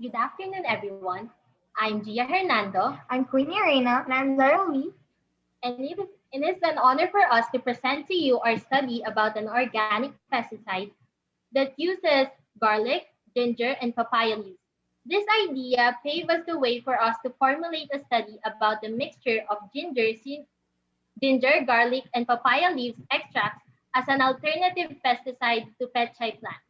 Good afternoon, everyone. I'm Gia Hernando, I'm Quinny Reyno, and I'm Zyrille Uy. and it's an honor for us to present to you our study about an organic pesticide that uses garlic, ginger, and papaya leaves. This idea paved us the way for us to formulate a study about the mixture of ginger, garlic, and papaya leaves extracts as an alternative pesticide to petchay plants.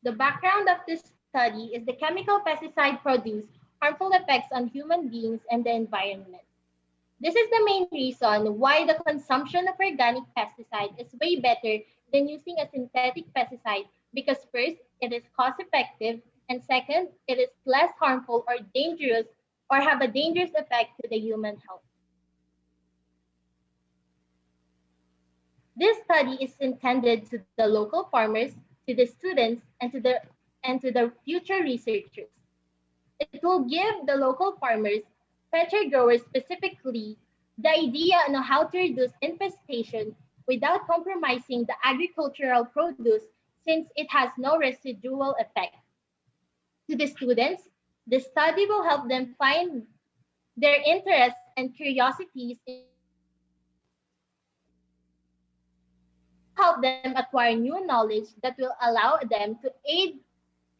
The background of this study is the chemical pesticide produce harmful effects on human beings and the environment. This is the main reason why the consumption of organic pesticide is way better than using a synthetic pesticide because first, it is cost effective, and second, it is less harmful or dangerous or have a dangerous effect to the human health. This study is intended to the local farmers, to the students, and to the future researchers. It will give the local farmers, petchay growers specifically, the idea on how to reduce infestation without compromising the agricultural produce since it has no residual effect. To the students, the study will help them find their interests and curiosities in organic pesticide. It will help them acquire new knowledge that will allow them to aid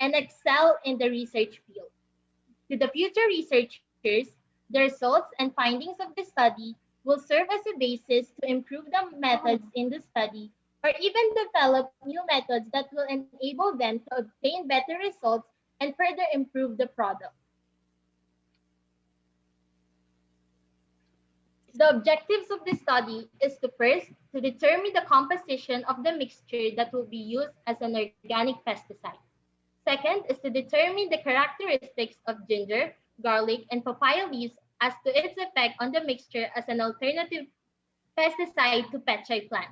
and excel in the research field. To the future researchers, the results and findings of the study will serve as a basis to improve the methods in the study or even develop new methods that will enable them to obtain better results and further improve the product. The objectives of this study is to first to determine the composition of the mixture that will be used as an organic pesticide. Second is to determine the characteristics of ginger, garlic, and papaya leaves as to its effect on the mixture as an alternative pesticide to petchay plant.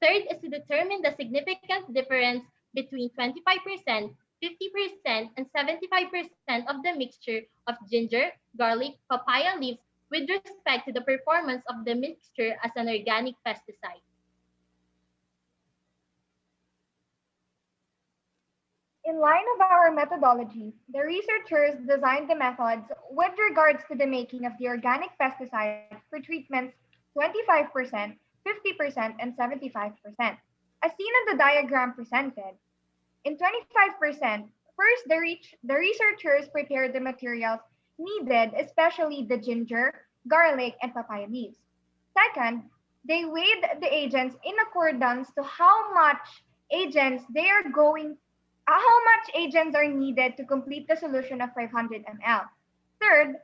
Third is to determine the significant difference between 25%, 50%, and 75% of the mixture of ginger, garlic, papaya leaves with respect to the performance of the mixture as an organic pesticide. In line of our methodology, the researchers designed the methods with regards to the making of the organic pesticide for treatments 25%, 50%, and 75%. As seen in the diagram presented, in 25%, first the researchers prepared the materials needed, especially the ginger, garlic, and papaya leaves. Second, they weighed the agents in accordance to how much agents are needed to complete the solution of 500 ml. Third,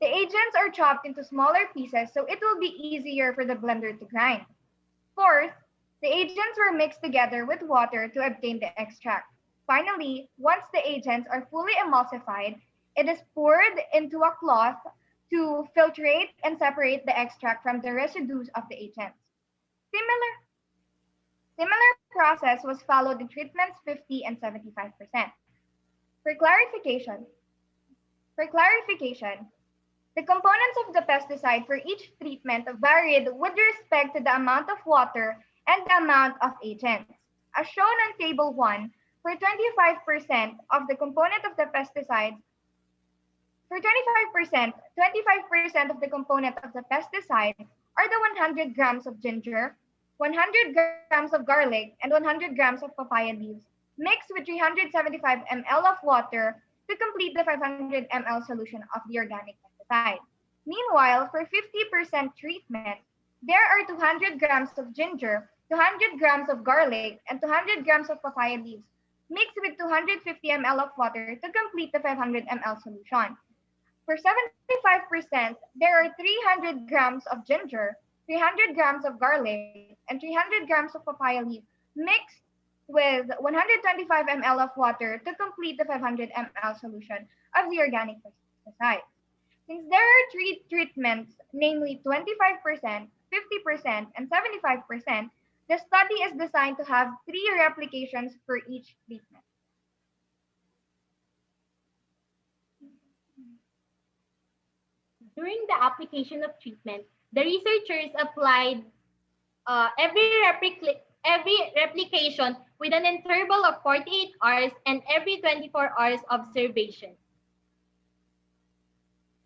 the agents are chopped into smaller pieces so it will be easier for the blender to grind. Fourth, the agents were mixed together with water to obtain the extract. Finally, once the agents are fully emulsified, it is poured into a cloth to filtrate and separate the extract from the residues of the agents. Similar Similar process was followed in treatments 50 and 75%. For clarification, for clarification, the components of the pesticide for each treatment varied with respect to the amount of water and the amount of agents. As shown on Table 1, for 25% of the component of the pesticide, for 25% of the component of the pesticide are the 100 grams of ginger, 100 grams of garlic, and 100 grams of papaya leaves, mixed with 375 ml of water to complete the 500 ml solution of the organic pesticide. Meanwhile, for 50% treatment, there are 200 grams of ginger, 200 grams of garlic, and 200 grams of papaya leaves, mixed with 250 ml of water to complete the 500 ml solution. For 75%, there are 300 grams of ginger, 300 grams of garlic, and 300 grams of papaya leaf mixed with 125 ml of water to complete the 500 ml solution of the organic pesticide. Since there are three treatments, namely 25%, 50%, and 75%, the study is designed to have 3 replications for each treatment. During the application of treatment, the researchers applied every every replication with an interval of 48 hours and every 24 hours observation.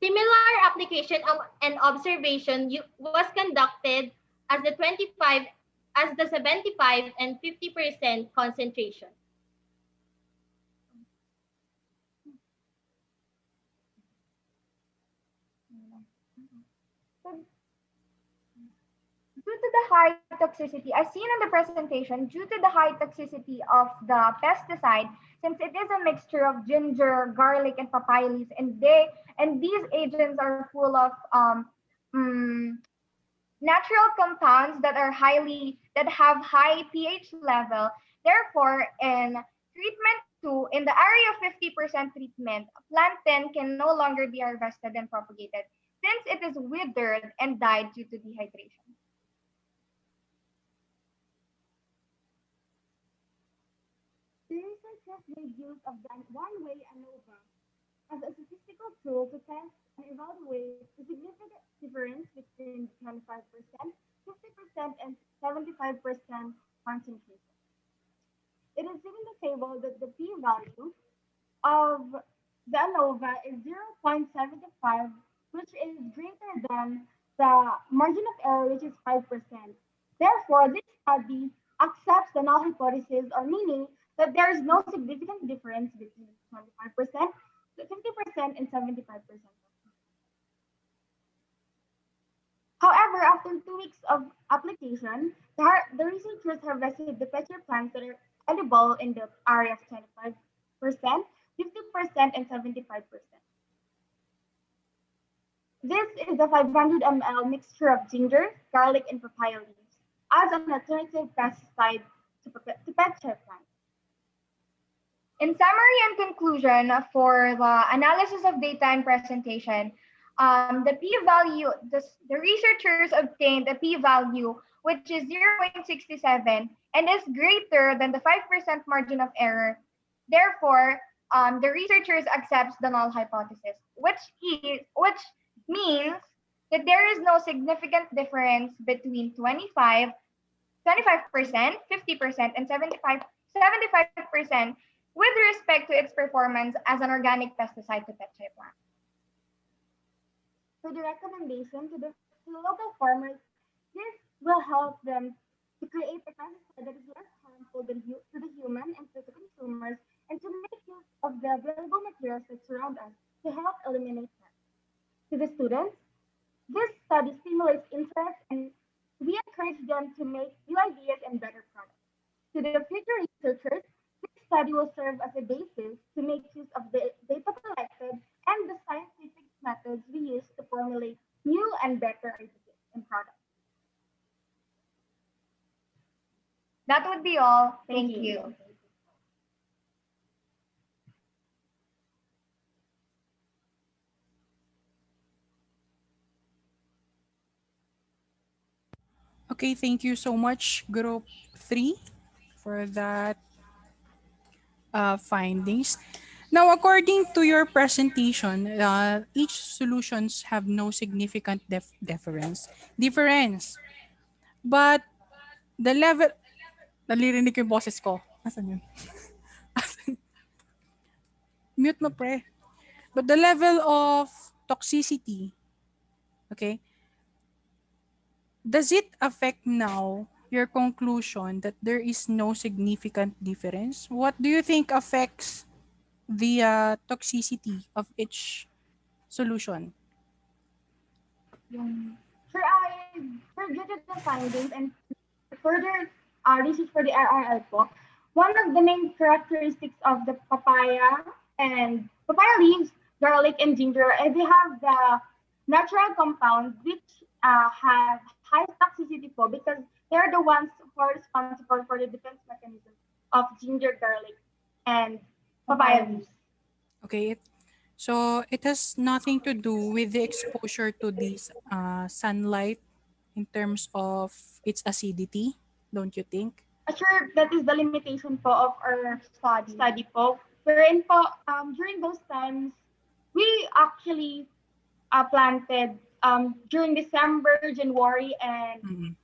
Similar application and observation was conducted as the 25 as the 75 and 50% concentration. Due to the high toxicity, as seen in the presentation, due to the high toxicity of the pesticide, since it is a mixture of ginger, garlic, and papaya leaves, and these agents are full of mm, natural compounds that have high pH level. Therefore, in treatment 2, in the area of 50% treatment, plantain can no longer be harvested and propagated since it is withered and died due to dehydration. The researchers made use of the one-way ANOVA as a statistical tool to test and evaluate the significant difference between 25%, 50%, and 75% concentration. It is seen in the table that the p-value of the ANOVA is 0.75, which is greater than the margin of error, which is 5%. Therefore, this study accepts the null hypothesis, or meaning that there is no significant difference between 25%, 50%, and 75%. However, after 2 weeks of application, the researchers harvested the petri plants that are edible in the area of 25%, 50%, and 75%. This is a 500 ml mixture of ginger, garlic, and papaya leaves as an alternative pesticide to petri plants. In summary and conclusion for the analysis of data and presentation, the p-value, the researchers obtained a p-value which is 0.67 and is greater than the 5% margin of error. Therefore, the researchers accepts the null hypothesis, which means that there is no significant difference between 25%, 50%, and 75% with respect to its performance as an organic pesticide to petri plants. So the recommendation to the local farmers, this will help them to create a pesticide that is less harmful to the human and to the consumers, and to make use of the available materials that surround us to help eliminate pests. To the students, this study stimulates interest, and we encourage them to make new ideas and better products. To the future researchers, this study will serve as a basis to make use of the data collected and the scientific methods we use to formulate new and better ideas and products. That would be all. Thank you. Okay, thank you so much, Group 3, for that findings. Now, according to your presentation, each solutions have no significant difference. But the level, nalirinig ko yung boses ko. Asan yun? Mute mo, pre. But the level of toxicity, okay, does it affect now your conclusion that there is no significant difference? What do you think affects the toxicity of each solution? For due to the findings and further research for the RRL po, one of the main characteristics of the papaya leaves, garlic, and ginger, they have the natural compounds which have high toxicity po, because they're the ones who are responsible for the defense mechanism of ginger, garlic, and papaya leaves. Okay. So it has nothing to do with the exposure to this sunlight in terms of its acidity, don't you think? Sure, that is the limitation po of our study po. Wherein po, during those times, we actually planted during December, January, and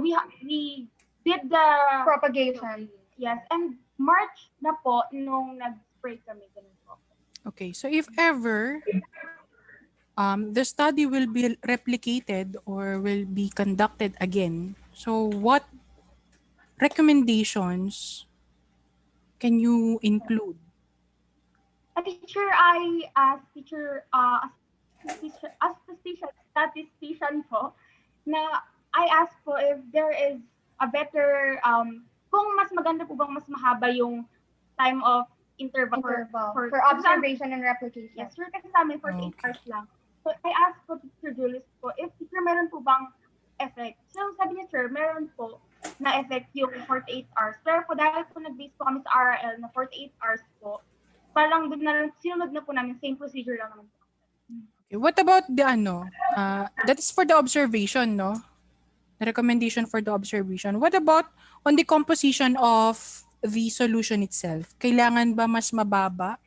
we did the Propagation. yes, and March na po nung nag-spray kami ganun po. Okay, so if ever the study will be replicated or will be conducted again, so what recommendations can you include? Teacher, I as teacher as statistician po na I ask po if there is a better kung mas maganda po bang mas mahaba yung time of interval for observation and replication. Yes, sure, kasi sa amin 48 Okay. hours lang. So I asked po Teacher Julius po if teacher meron po bang effect. So sabi niya, sir, meron po na effect yung 48 hours. Pero po dahil po nag-base po kami sa RRL na 48 hours po, parang doon na lang, sinunod na po namin, same procedure lang naman po. Okay, what about the that is for the observation, no? The recommendation for the observation. What about on the composition of the solution itself? Kailangan ba mas mababa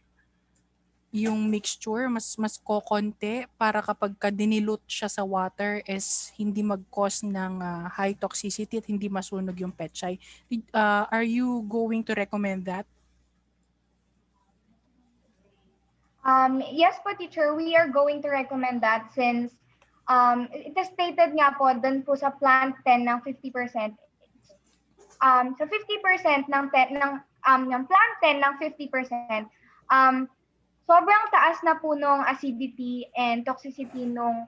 yung mixture, mas kokonti para kapag dinilute siya sa water is hindi mag-cause ng high toxicity at hindi masunog yung petchay? Are you going to recommend that? Yes po, teacher, we are going to recommend that since it is stated nga po dun po sa plant 10 ng 50%. So 50% ng plant 10 ng 50%, sobrang taas na po nung acidity and toxicity nung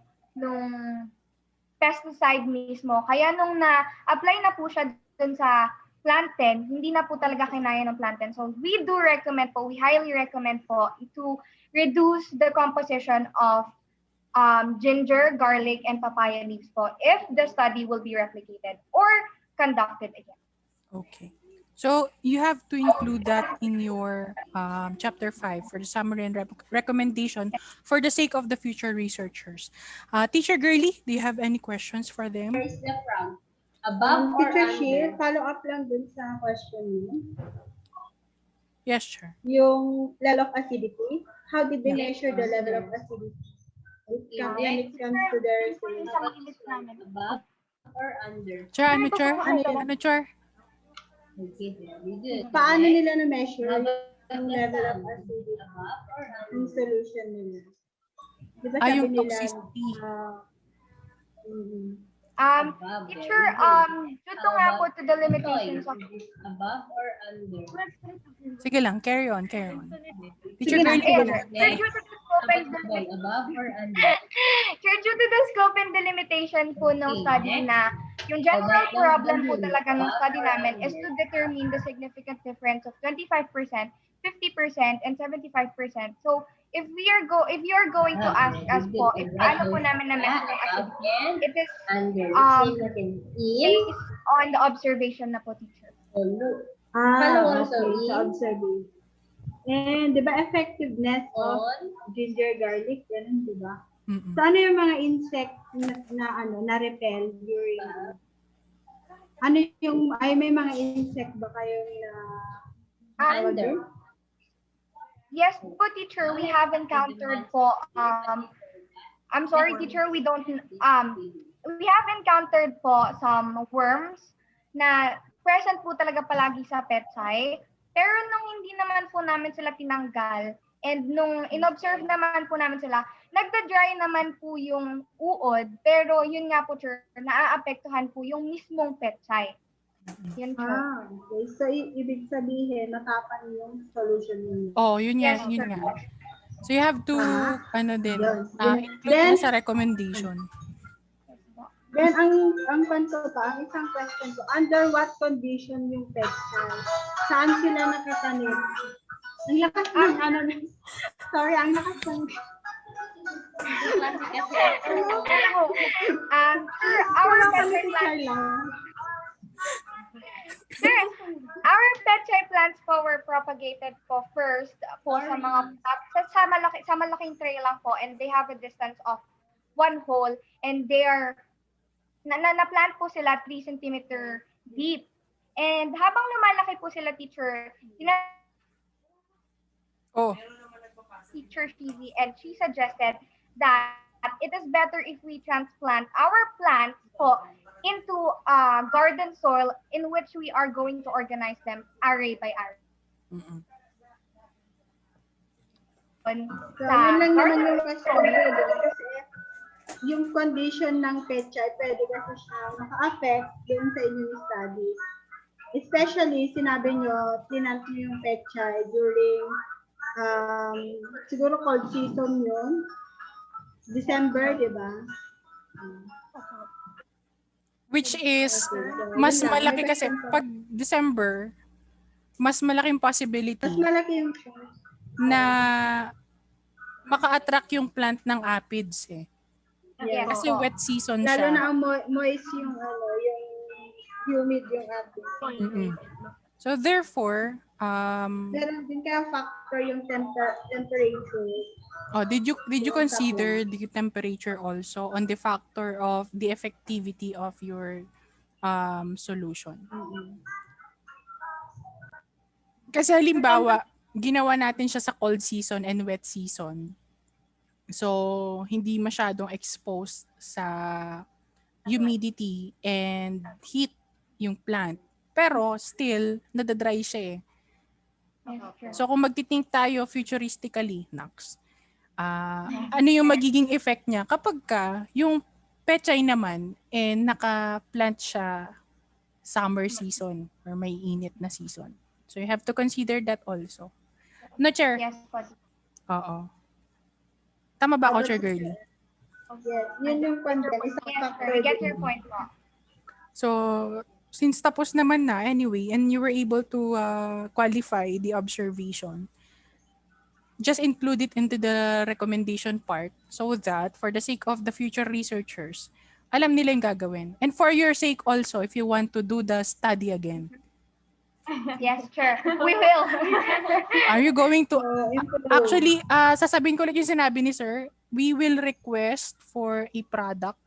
pesticide mismo. Kaya nung na-apply na po siya dun sa plant 10, hindi na po talaga kinaya ng plant 10. So we do recommend po, we highly recommend po to reduce the composition of ginger, garlic, and papaya leaves po if the study will be replicated or conducted again. Okay. So you have to include that in your chapter 5 for the summary and recommendation for the sake of the future researchers. Teacher Girly, do you have any questions for them? Where is the from? Above or Teacher under? Shir, follow up lang dun sa question niyo. Yes, sure. Yung level of acidity, how did they Yeah. measure the level of acidity? When it comes to their solution. Sa makilis namin. Above or under? Char, ano, Char? Ano, Char? Okay, very good. Paano nila na-measure Above yung the level of sun. acidity Above or ng under? solution nila? Di ba Ay, sabi yung nila, toxicity. Above, Teacher, very good. due to nga po to the limitations of Above or under? Sige lang, carry on. Teacher Sige na, Girly, sige go na. ahead. due to the scope and the Above or under? Sure, due to the scope and the limitation po ng study na yung general problem po talaga ng study namin is to determine the significant difference of 25%, 50%, and 75%. So, if you are going to ask us po, if paano po namin na-measure yung acidity, it is Under. Um, Same natin. In. based on the observation na po, teacher. Follow also sa in. observation. And di ba effectiveness of On. ginger, garlic, ganun, di ba? Mm-mm. So ano yung mga insect na repel during ano yung may mga insect ba kayong tawag Under. doon? Yes po, teacher, we have encountered po, I'm sorry, teacher, we have encountered po some worms na present po talaga palagi sa petsai. Pero nung hindi naman po namin sila tinanggal and nung inobserve naman po namin sila, nagda-dry naman po yung uod, pero yun nga po, teacher, naaapektuhan po yung mismong petsai. Yun po. Okay. So ibig sabihin matapang yung solution niyo. Oh, yun Yes, nga, yun sir. nga. So you have to, include Then- na sa recommendation. Then ang kwento pa, ang isang question ko, under what condition yung petsai? Saan sila nakatanim? Ang lakas ng sorry, ang lakas ng Sir, our petsai plants, sir, our petsai plants po were propagated po first po sa mga sa malaking tray lang po, and they have a distance of 1 hole, and they are na-plant po sila 3 centimeter deep. And habang lumalaki po sila, teacher, Oh, teacher Shizi, and she suggested that it is better if we transplant our plants po into garden soil in which we are going to organize them array by array. Mm-mm. So, Sa yun lang naman garden yung question ko doon. Kasi yung condition ng pechay, pwede kasi siya maka-affect doon sa inyong studies. Especially, sinabi nyo, plinant nyo yung pechay during, siguro cold season yun. December, di ba? Which is, Okay, so, mas yun lang. malaki May kasi, question pa. pag December, mas malaking Mas possibility malaki yung chance. na maka-attract yung plant ng aphids eh. Yes. Kasi wet season Lalo na siya. ang moist yung yung humid yung atin. Mm-mm. So therefore, Meron din kaya factor yung temperature. did you consider the temperature also on the factor of the effectivity of your solution? Kasi halimbawa, ginawa natin siya sa cold season and wet season. So, hindi masyadong exposed sa humidity and heat yung plant. Pero still, nadadry siya eh. So, kung magti-think tayo futuristically, Nax, ano yung magiging effect niya kapag yung pechay naman naka-plant siya summer season or may init na season. So, you have to consider that also. No, Chair? Yes, po. Oo. Tama ba ako, Chair Girlie? Yes, yun yung content. Isang Yes, factor. sir. I get your point po. So, since tapos naman na anyway and you were able to qualify the observation, just include it into the recommendation part so that for the sake of the future researchers, alam nila yung gagawin. And for your sake also, if you want to do the study again. Yes, sure. We will. Are you going to... Improve. Actually, sasabihin ko lang yung sinabi ni Sir, we will request for a product.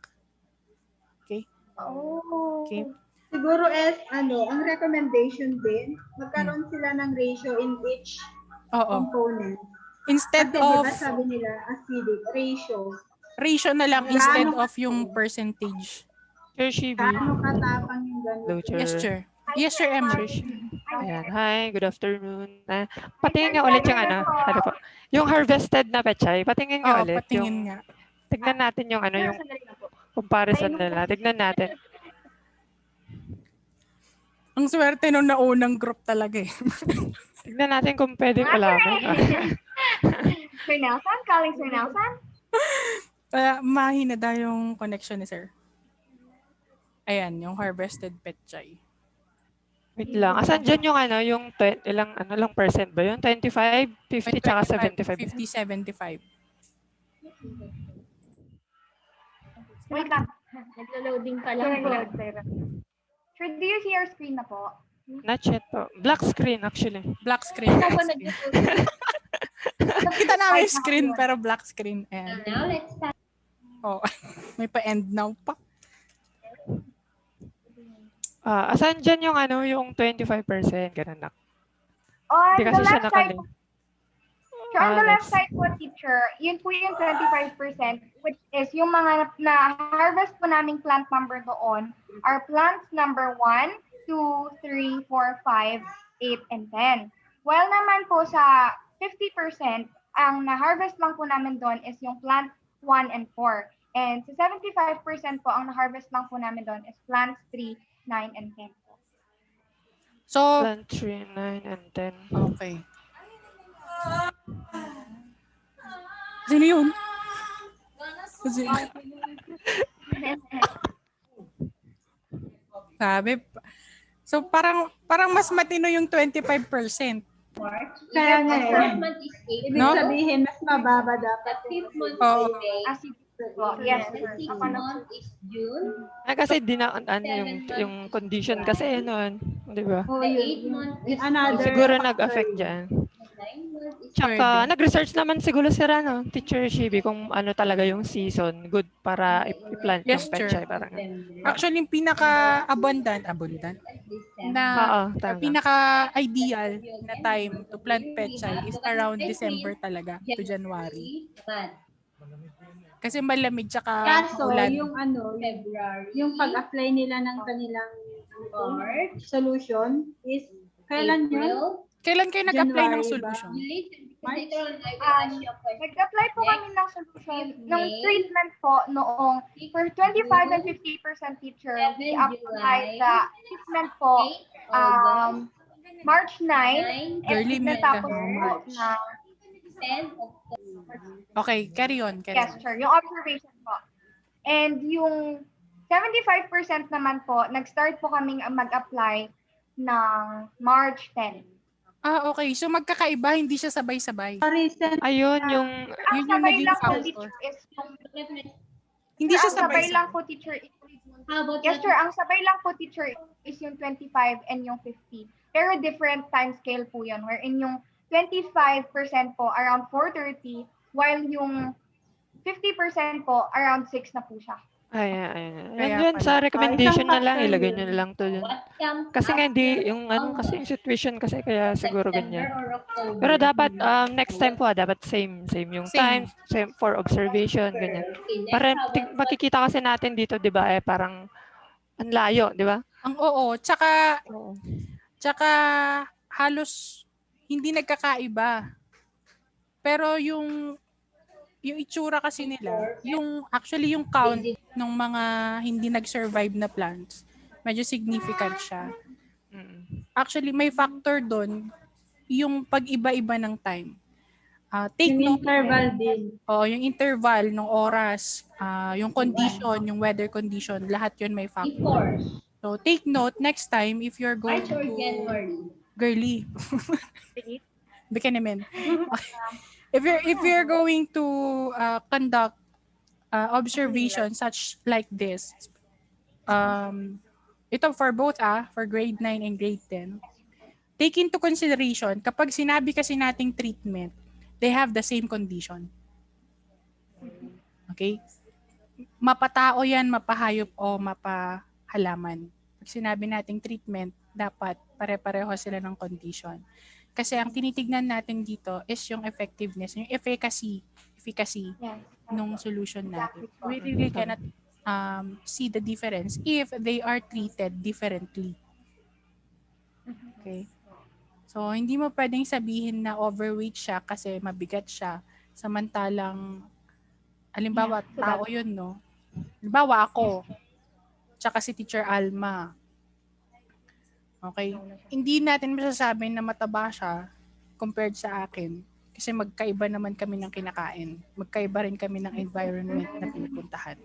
Okay? Oh. Okay. Siguro ang recommendation din, magkaroon sila ng ratio in each Oo. component. Instead Kasi of... diba sabi nila, acidic, ratio. na lang instead of yung percentage. Sir Shibi. Gaano katapang yung Hello, ganito. Yes, Sir. Chair. Yes, Sir Emma. Ayan. Hi, good afternoon. Patingin nga ulit yung ano po. Yung harvested na pechay, patingin nga ulit. Patingin Yung, nga. tignan natin yung ano, yung comparison nila. Tignan natin. Ang swerte nung naunang group talaga eh. Tignan natin kung pwedeng ulamin. Sir Nelson? Calling Sir Nelson? Mahina daw yung connection ni Sir. Ayan, yung harvested petchay. Wait lang. Asan dyan yung ano, yung ilang percent ba yun? 25, 50, tsaka 75? 50, 75. Wait lang. Naglo-loading pa lang po. Sir, do you see your screen na po? Not yet po. Black screen actually. Black screen. Ako Black screen. Kita namin yung screen pero black screen. Ayan. Now let's start. Oh, may pa-end now pa. Asan dyan yung ano, yung 25%? Ganun na. On Hindi the kasi siya left side, nakalink. sir, on the left side po, teacher, yun po yung 25%, which is yung mga na-harvest po naming plant number doon are plants number 1, 2, 3, 4, 5, 8, and 10. While naman po sa 50%, ang na-harvest lang po namin doon is yung plant 1 and 4. And sa 75% po, ang na-harvest lang po namin doon is plants 3, 9, and 10 po. So, Plant 3, 9, and 10. okay. Sino yun? Sabi, so parang mas matino yung 25%. Kaya nga The fourth month is Ibig April. sabihin, mas mababa dapat. The fifth month Oo. is May. As you po, yes, The sir. sixth month is June. Kasi yung condition kasi noon, di ba? Oh, The yun. eighth month is Another Siguro factor. nag-affect dyan. The ninth month is Tsaka, nag-research naman siguro si Rano, Teacher Shibi, kung ano talaga yung season, good para i-plant Yes, yung pechay. sure. Parang, Actually, yung pinaka-abundant na oo, tama. pinaka-ideal na time to plant pechay is around December talaga to January. But Kasi malamig tsaka Kaso, ulan. yung February. yung pag-apply nila ng kanilang March. solution is, kailan yun? April. Kailan kayo nag-apply ng January ba? solution? Later on, I will ask you a question. Nag-apply po kami ng solution, ng treatment po noong for 25 and 50% teacher. We applied the treatment po March 9 and Girly, mute ka. natapos po na 10 October. Okay, carry on. yes, sir, yung observation po. And yung 75% naman po, nag-start po kaming mag-apply ng March 10. Okay. So magkakaiba, hindi siya sabay-sabay. Recent, Ayun, yung Ang Yun yung sabay naging lang po, factor. teacher, is yung Hindi siya ang sabay lang sabay-sabay. po, teacher, How about yes, sir, ang sabay lang po, teacher, is yung 25 and yung 50. Pero different time scale po yun, wherein yung 25% po around 4:30, while yung 50% po around 6 na po siya. ayun. Kaya Yan sa pala. recommendation isang na lang, factor ilagay yun. nyo na lang to dun. what comes Kasi nga hindi, after yung kasi yung situation kasi kaya siguro September ganyan. or October? Pero dapat next time po, dapat same yung Same. time, same for observation, ganyan. Okay, next, Para how about makikita kasi natin dito, 'di ba? Parang ang layo, 'di ba? Oo. Tsaka Oo. halos hindi nagkakaiba. Pero yung itsura kasi nila, yung actually yung count ng mga hindi nag-survive na plants, medyo significant siya. Mm. Actually, may factor doon yung pag-iba-iba ng time. Take yung note, interval din. yung interval ng oras, yung condition, yung weather condition, lahat yun may factor. before So, take note next time if you're going March or to... January? Girly. Bika naman. If you're going to conduct observation such like this, ito for both for grade 9 and grade 10, take into consideration kapag sinabi kasi nating treatment, they have the same condition. Okay? Mapatao yan, mapahayop o mapahalaman. Pag sinabi nating treatment, dapat pare-pareho sila ng condition. Kasi ang tinitignan natin dito is yung effectiveness, yung efficacy Yes. nung solution natin. We really cannot see the difference if they are treated differently. Okay? So, hindi mo pwedeng sabihin na overweight siya kasi mabigat siya. Samantalang, halimbawa, tao yun, no? Halimbawa, ako, tsaka si Teacher Alma. Okay? Hindi natin masasabi na mataba siya compared sa akin kasi magkaiba naman kami ng kinakain. Magkaiba rin kami ng environment na pinupuntahan.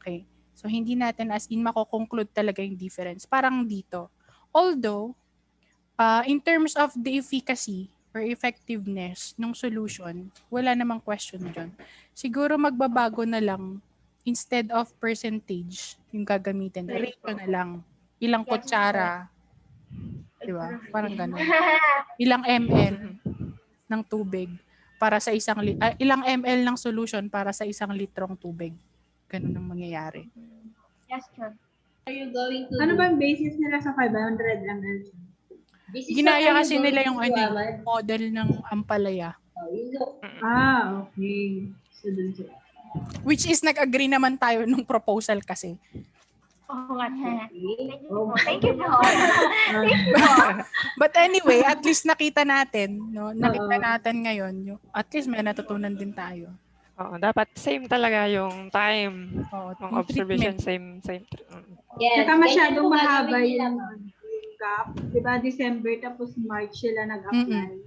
Okay? So, hindi natin as in mako-conclude talaga yung difference. Parang dito. Although, in terms of the efficacy or effectiveness ng solution, wala namang question dyan. Siguro magbabago na lang instead of percentage yung gagamitin. Ratio na lang. Ilang kutsara. Diba? Parang ganun. Ilang ml ng tubig para sa ilang ml ng solution para sa 1 litrong tubig. Ganun ang mangyayari. Yes, sir. Are you going to Ano ba yung basis nila sa 500 ml? This is Ginaya what are kasi you nila going yung to do, Ahmad? model ng ampalaya. Oh, you look. Okay. So, dun sila. Which is nag-agree naman tayo nung proposal kasi. Oo nga. Thank you po. But anyway, at least nakita natin, no? Nakita natin ngayon, at least may natutunan din tayo. Oo, dapat same talaga yung time ng Yung observation, treatment. same. Yes. Saka masyadong ganyan po mahaba gagawin nila. yung gap. Diba, December tapos March sila nag-apply.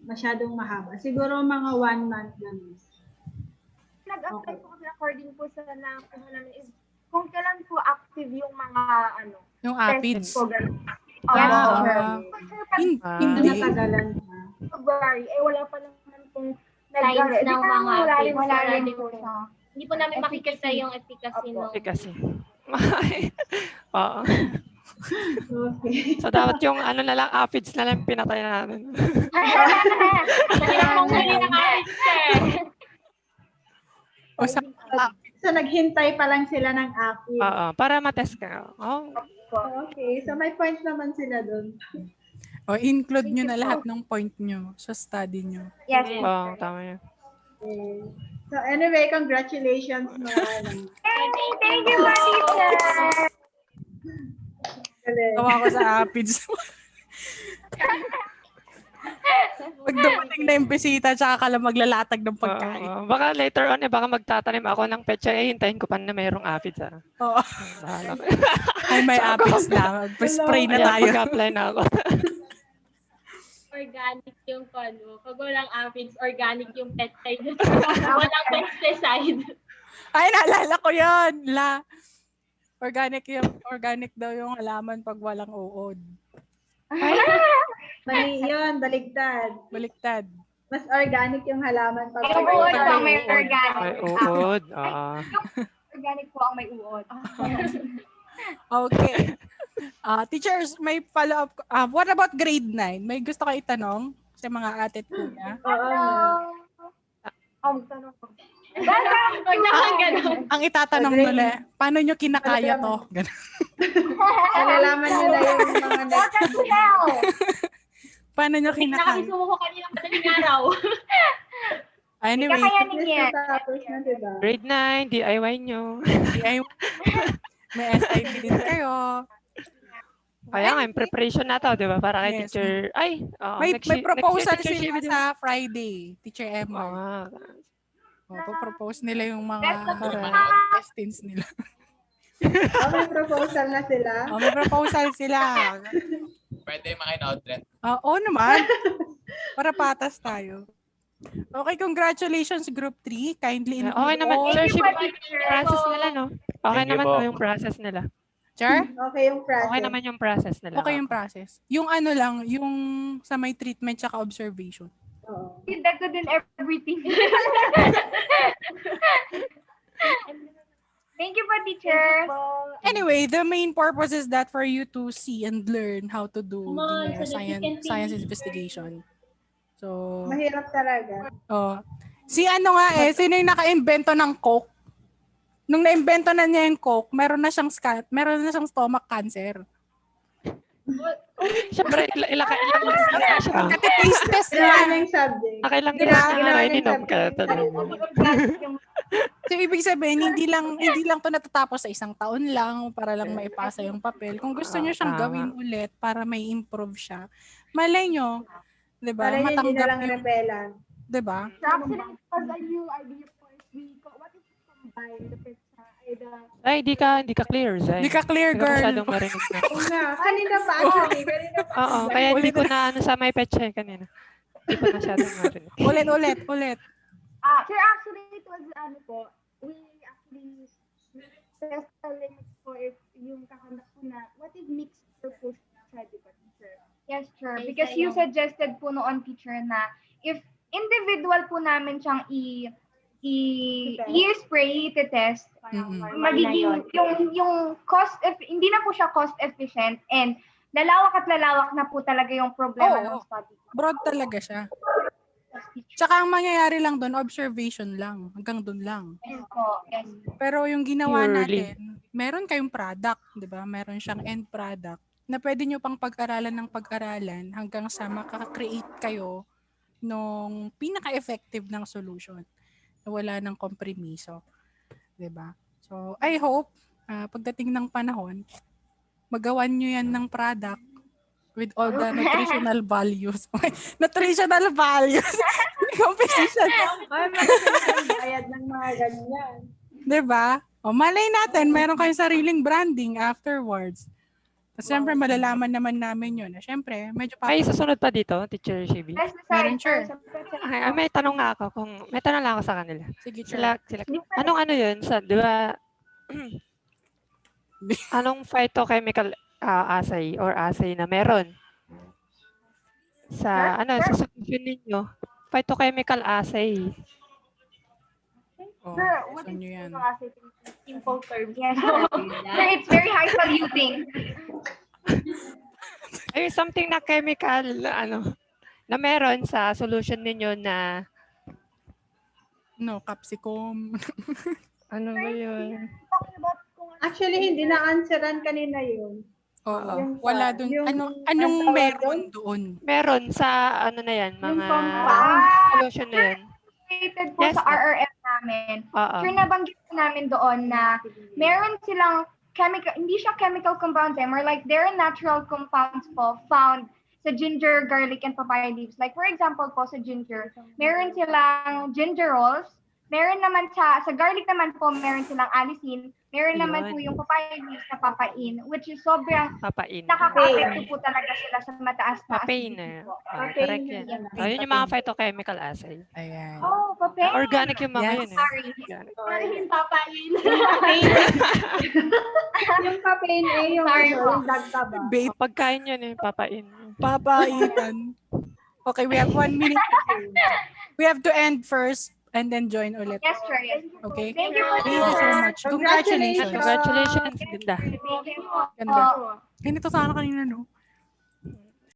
Masyadong mahaba. Siguro mga 1 month ganun. Nag-apply po kami according po sa nakuha namin is kung kailan po active yung mga Yung test apids. po ganun. Yes, Ah, sir. Hindi. Natagalan pa. February, wala pa naman pong Signs ng mga active. Wala rin po siya. Hindi po namin makikita yung efficacy Opo. ng Kasi. Oo. Okay. So, dapat yung na lang, aphids na lang pinatay namin. O sa So, naghintay pa lang sila ng active. Oo, para matest ka. Oh. Okay. So, may point naman sila doon. include nyo na lahat ng point nyo sa study nyo. Yes, Oo, tama yun. Okay. So anyway, congratulations mga ano. Thank you, po, teacher. Galing. Tawa ko sa apids. Pag dumating na yung bisita, tsaka ka lang maglalatag ng pagkain. Baka later on, baka magtatanim ako ng pechay, hintayin ko pa na mayroong aphids. Oo. Bahala ka. Ay, may apids na. Spray na Kaya tayo. mag-apply na ako. Organic yung ano. Pag walang aphids, organic yung pechay. Walang pesticide. Ay, naalala ko yun. Organic daw yung halaman pag walang uod. Mali yun, baligtad. Baliktad. Mas organic yung halaman pag Yung uod Pag po may may uod. organic. May uod. Organic po ang may uod. Okay. Teachers, may follow-up. What about grade 9? May gusto kayo itanong sa mga ate at kuya? Tanong ko. Pag naman ganun. Ang itatanong nila, paano nyo kinakaya to? Ganun. nalalaman nila yung mga next. Paano nyo kinakaya? Nakakisumo ko kanina madaling araw. Anyway, Kakayanin niya. Tapos na, diba? Grade 9, DIY nyo. may SIP din kayo. Kaya nga, yung preparation na to, di ba? Para kay Yes. teacher. Ay, May proposal next year, sila teacher, sa Friday, Teacher Emma. Propose nila yung mga questions nila. May proposal na sila. May proposal sila. Pwede makin-outlet. Oo naman. Para patas tayo. Okay, congratulations Group 3. Kindly include Okay naman, all. teacher, process nila, no? Okay Thank you naman po. yung process nila. Char? Okay yung process. Okay naman yung process nila. Okay yung process. Yung ano lang, yung sa may treatment tsaka observation. Oo. Feedback ko din everything. Thank you po, teacher. Anyway, the main purpose is that for you to see and learn how to do Come on, the so that you can science finish. investigation. So, Mahirap talaga. si ano nga sino yung naka-invento ng Coke? Nung na-invento na niya yung Coke, meron na siyang stomach cancer. Siyempre, ilang siya. Taste test Kailangan lang. yung subject. Nakailang Diba? gas na Kailangan nga, yung ininom ka subject. talaga. So, ibig sabihin, hindi lang to natatapos sa isang taon lang para lang maipasa yung papel. Kung gusto niyo siyang Tama. gawin ulit para may improve siya, malay nyo, 'di ba? Para hindi na Matanggap lang yung, repellent. 'di ba? Actually, it was a new idea po if what if we combine the pizza Ay, hindi ka clear, Zay. Hindi ka clear, Hindi ka girl. masyadong marinig na. Oo nga. Kanina pa actually. Kanina pa. Oo, kaya hindi ko na sa may peche kanina. Hindi ko masyadong marinig. Ulit. Sir, actually, it was, we actually test the limits po if yung kakandak po na, what if mixture po siya, di ba, teacher? Yes, sure. Because you suggested po noon, teacher, na if individual po namin siyang i-spray, i-test, magiging yung cost, hindi na po siya cost efficient and lalawak na po talaga yung problema Oo. ng study. Broad talaga siya. Tsaka ang mangyayari lang doon, observation lang. Hanggang doon lang. Yes po, yes. Pero yung ginawa Purely. natin, meron kayong product, 'di ba? Meron siyang end product na pwede nyo pang pag-aralan hanggang sa makaka-create kayo nung pinaka-effective ng solution na wala ng kompromiso. 'Di ba? So, I hope pagdating ng panahon, magawan nyo yan ng product with all the nutritional values. Nutritional values. Composition. Ay, magandang bayad ng mga ganyan. 'Di ba? O malay natin, meron kayong sariling branding afterwards. Tapos syempre, malalaman naman namin yun. Syempre, medyo Ay, susunod pa dito, Teacher Shibi. Meron, sure. Ay, may tanong nga ako. May tanong lang ako sa kanila. Sige, sure. Sila, anong ano yun? Di ba, anong phytochemical assay or assay na meron? Sa solution ninyo? Phytochemical assay. Oh, Sir, what gusto is nyo yan. Simple terms. Yes. Sir, it's very highfalutin. Ay, something na chemical, na meron sa solution ninyo na, No, capsicum. ano ba yun? Actually, hindi na-answeran kanina yun. Oo. Yung Wala sa- dun. yung- Anong ang tawag meron doon? Meron sa, ano na yan, Yung mga compound. solution na yan. Related po Yes, sa ma'am. RRM namin. namin, Oo. sure nabanggit namin doon na meron silang chemical, hindi siya chemical compounds more like there are natural compounds po found sa ginger, garlic, and papaya leaves. Like for example po sa ginger, meron silang gingerols, meron naman sa garlic naman po, meron silang allicin, meron naman po yung papaya leaves na papain, which is sobrang Papain. nakaka-apekto po talaga sila sa mataas na Papain acidity eh. po. Correct yan. So, yun yung mga phytochemical assay. Ayan. Oh, papain. Organic yung mga Yes. yun eh. Sorry. Yung Papain. yung caffeine yung Sorry po. yung dagtaba. Vape. Pagkain yun eh, papain. Papaitan. Okay, we have 1 minute. We have to end first and then join ulit. Yes, sure. Yes. Okay? Thank you po, Thank you so teacher. much. Congratulations. Congratulations, Linda. Thank you po. Ganda. Ganito sana kanina, no?